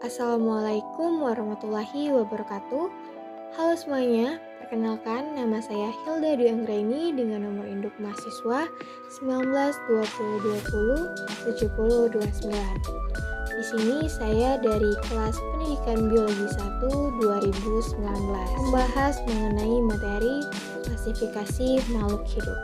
Assalamualaikum warahmatullahi wabarakatuh. Halo semuanya, perkenalkan nama saya Hilda Dwi Anggraini dengan nomor induk mahasiswa 19 20 20 70 29. Di sini saya dari kelas Pendidikan Biologi 1 2019 membahas mengenai materi klasifikasi makhluk hidup.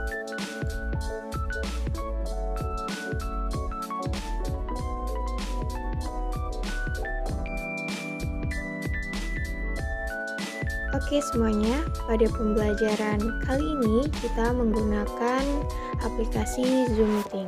Oke semuanya, pada pembelajaran kali ini kita menggunakan aplikasi Zoom Meeting.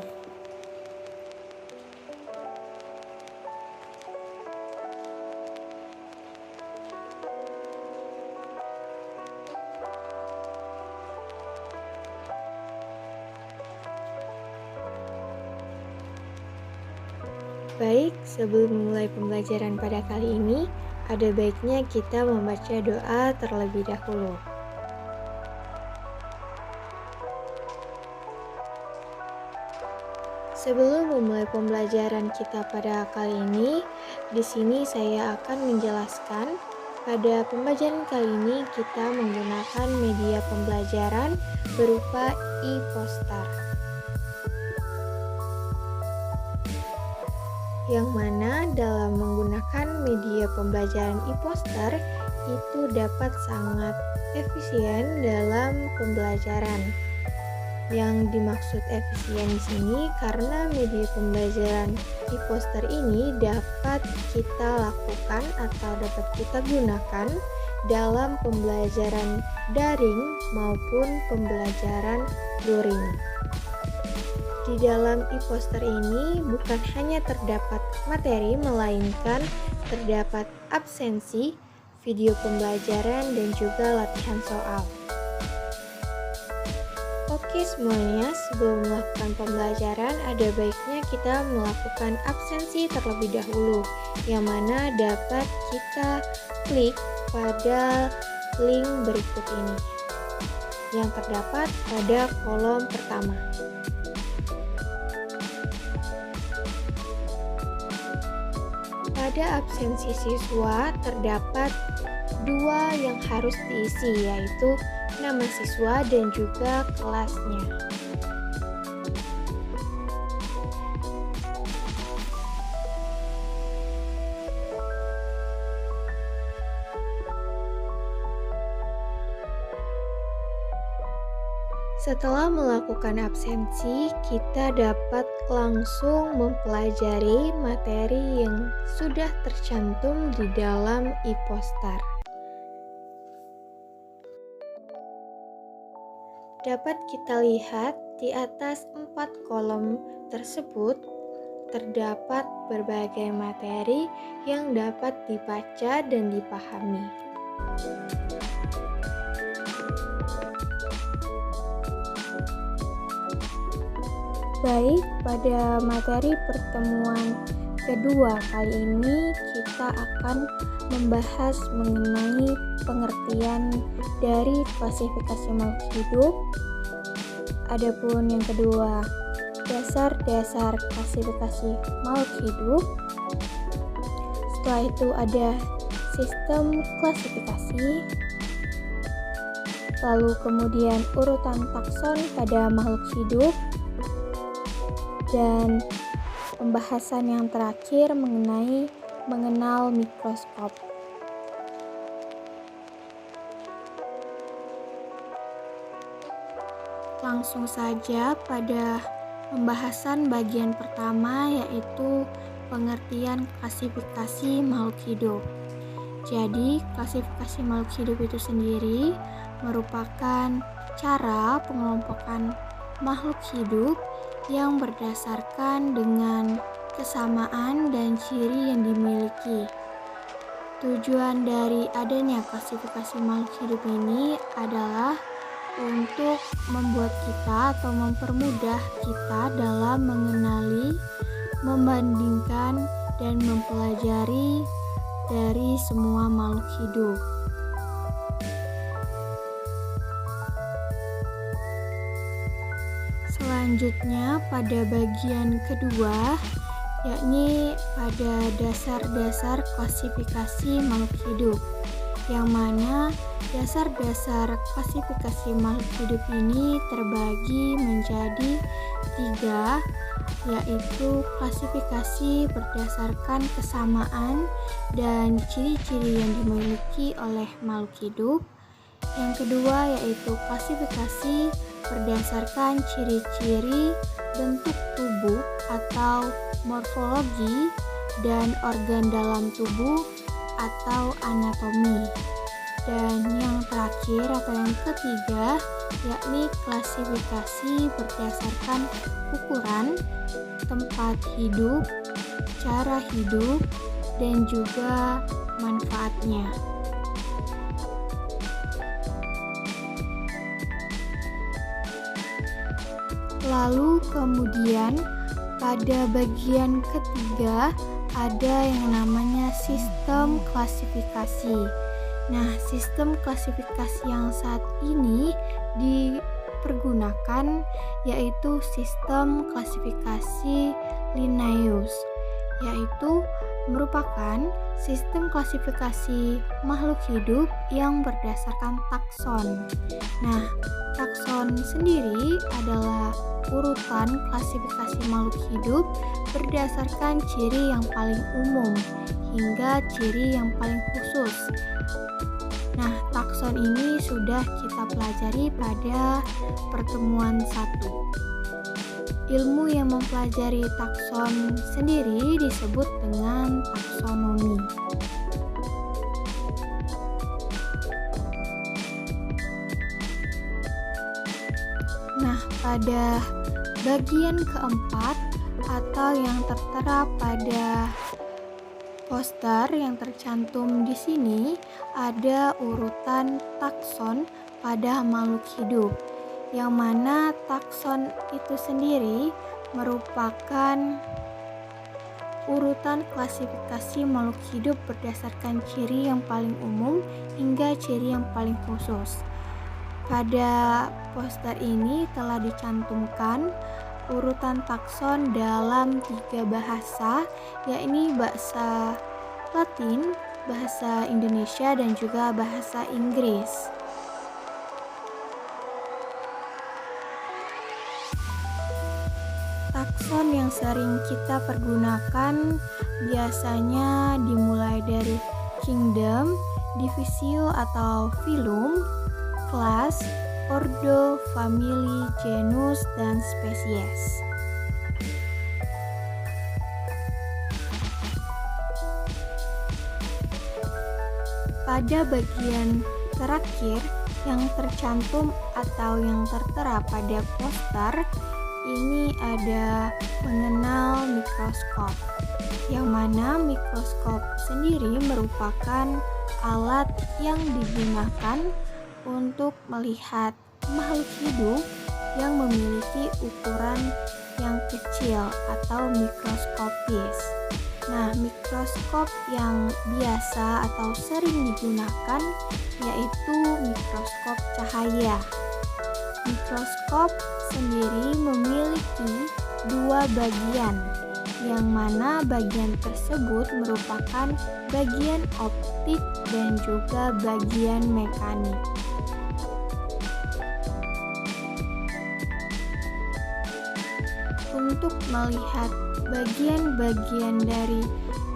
Baik, sebelum memulai pembelajaran pada kali ini, ada baiknya kita membaca doa terlebih dahulu. Sebelum memulai pembelajaran kita pada kali ini, di sini saya akan menjelaskan pada pembelajaran kali ini kita menggunakan media pembelajaran berupa e-poster. Yang mana dalam menggunakan media pembelajaran e-poster itu dapat sangat efisien dalam pembelajaran. Yang dimaksud efisien di sini karena media pembelajaran e-poster ini dapat kita lakukan atau dapat kita gunakan dalam pembelajaran daring maupun pembelajaran luring. Di dalam e-poster ini bukan hanya terdapat materi, melainkan terdapat absensi, video pembelajaran, dan juga latihan soal. Oke semuanya, sebelum melakukan pembelajaran, ada baiknya kita melakukan absensi terlebih dahulu, yang mana dapat kita klik pada link berikut ini, yang terdapat pada kolom pertama. Pada absensi siswa terdapat dua yang harus diisi, yaitu nama siswa dan juga kelasnya. Setelah melakukan absensi, kita dapat langsung mempelajari materi yang sudah tercantum di dalam e-poster. Dapat kita lihat di atas 4 kolom tersebut terdapat berbagai materi yang dapat dibaca dan dipahami. Baik, pada materi pertemuan kedua kali ini kita akan membahas mengenai pengertian dari klasifikasi makhluk hidup. Adapun yang kedua, dasar-dasar klasifikasi makhluk hidup. Setelah itu ada sistem klasifikasi. Lalu kemudian urutan takson pada makhluk hidup. Dan pembahasan yang terakhir mengenai mengenal mikroskop. Langsung saja pada pembahasan bagian pertama, yaitu pengertian klasifikasi makhluk hidup. Jadi, klasifikasi makhluk hidup itu sendiri merupakan cara pengelompokan makhluk hidup yang berdasarkan dengan kesamaan dan ciri yang dimiliki. Tujuan dari adanya klasifikasi makhluk hidup ini adalah untuk membuat kita atau mempermudah kita dalam mengenali, membandingkan, dan mempelajari dari semua makhluk hidup. Selanjutnya pada bagian kedua, yakni pada dasar-dasar klasifikasi makhluk hidup, yang mana dasar-dasar klasifikasi makhluk hidup ini terbagi menjadi 3, yaitu klasifikasi berdasarkan kesamaan dan ciri-ciri yang dimiliki oleh makhluk hidup. Yang kedua yaitu klasifikasi berdasarkan ciri-ciri bentuk tubuh atau morfologi dan organ dalam tubuh atau anatomi. Dan yang terakhir atau yang ketiga yakni klasifikasi berdasarkan ukuran, tempat hidup, cara hidup, dan juga manfaatnya. Lalu kemudian pada bagian ketiga ada yang namanya sistem klasifikasi. Nah, sistem klasifikasi yang saat ini dipergunakan yaitu sistem klasifikasi Linnaeus, yaitu merupakan sistem klasifikasi makhluk hidup yang berdasarkan takson. Nah, takson sendiri adalah urutan klasifikasi makhluk hidup berdasarkan ciri yang paling umum hingga ciri yang paling khusus. Nah, takson ini sudah kita pelajari pada pertemuan 1. Ilmu yang mempelajari takson sendiri disebut dengan taksonomi. Nah, pada bagian keempat atau yang tertera pada poster yang tercantum di sini ada urutan takson pada makhluk hidup, yang mana takson itu sendiri merupakan urutan klasifikasi makhluk hidup berdasarkan ciri yang paling umum hingga ciri yang paling khusus. Pada poster ini telah dicantumkan urutan takson dalam 3 bahasa, yakni bahasa Latin, bahasa Indonesia, dan juga bahasa Inggris. Takson yang sering kita pergunakan biasanya dimulai dari kingdom, divisio atau phylum, kelas, ordo, famili, genus, dan spesies. Pada bagian terakhir yang tercantum atau yang tertera pada poster ini ada mengenal mikroskop, yang mana mikroskop sendiri merupakan alat yang digunakan untuk melihat makhluk hidup yang memiliki ukuran yang kecil atau mikroskopis. Nah, mikroskop yang biasa atau sering digunakan yaitu mikroskop cahaya. Mikroskop sendiri memiliki 2 bagian, yang mana bagian tersebut merupakan bagian optik dan juga bagian mekanik. Untuk melihat bagian-bagian dari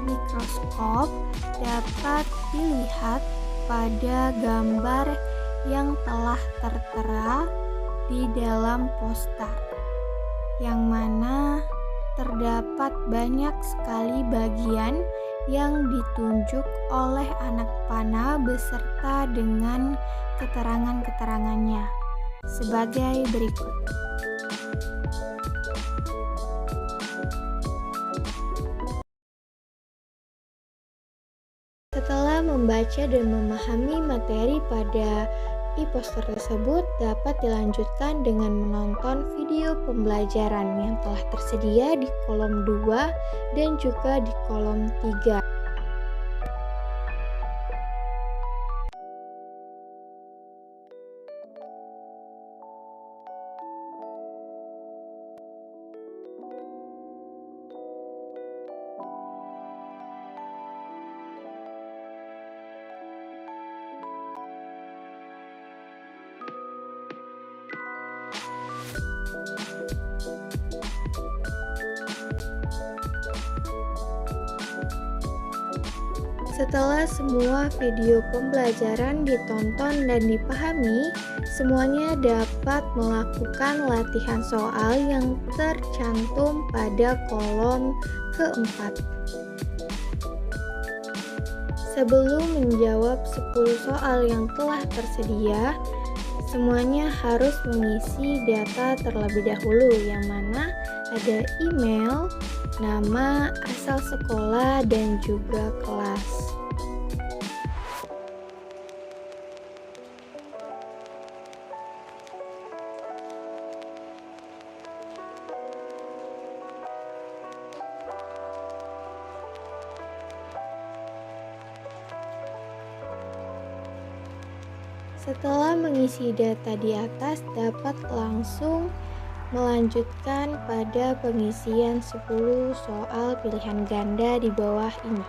mikroskop dapat dilihat pada gambar yang telah tertera di dalam poster, yang mana terdapat banyak sekali bagian yang ditunjuk oleh anak panah beserta dengan keterangan-keterangannya sebagai berikut. Setelah membaca dan memahami materi pada e-poster tersebut, dapat dilanjutkan dengan menonton video pembelajaran yang telah tersedia di kolom 2 dan juga di kolom 3. Setelah semua video pembelajaran ditonton dan dipahami, semuanya dapat melakukan latihan soal yang tercantum pada kolom keempat. Sebelum menjawab 10 soal yang telah tersedia, semuanya harus mengisi data terlebih dahulu, yang mana ada email, nama, asal sekolah, dan juga kelas. Setelah mengisi data di atas, dapat langsung melanjutkan pada pengisian 10 soal pilihan ganda di bawah ini.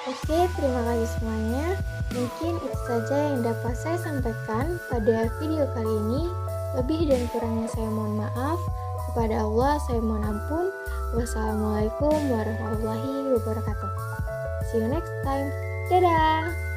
Oke, terima kasih semuanya. Mungkin itu saja yang dapat saya sampaikan pada video kali ini. Lebih dan kurangnya saya mohon maaf. Kepada Allah saya mohon ampun. Wassalamualaikum warahmatullahi wabarakatuh. See you next time. Dadah!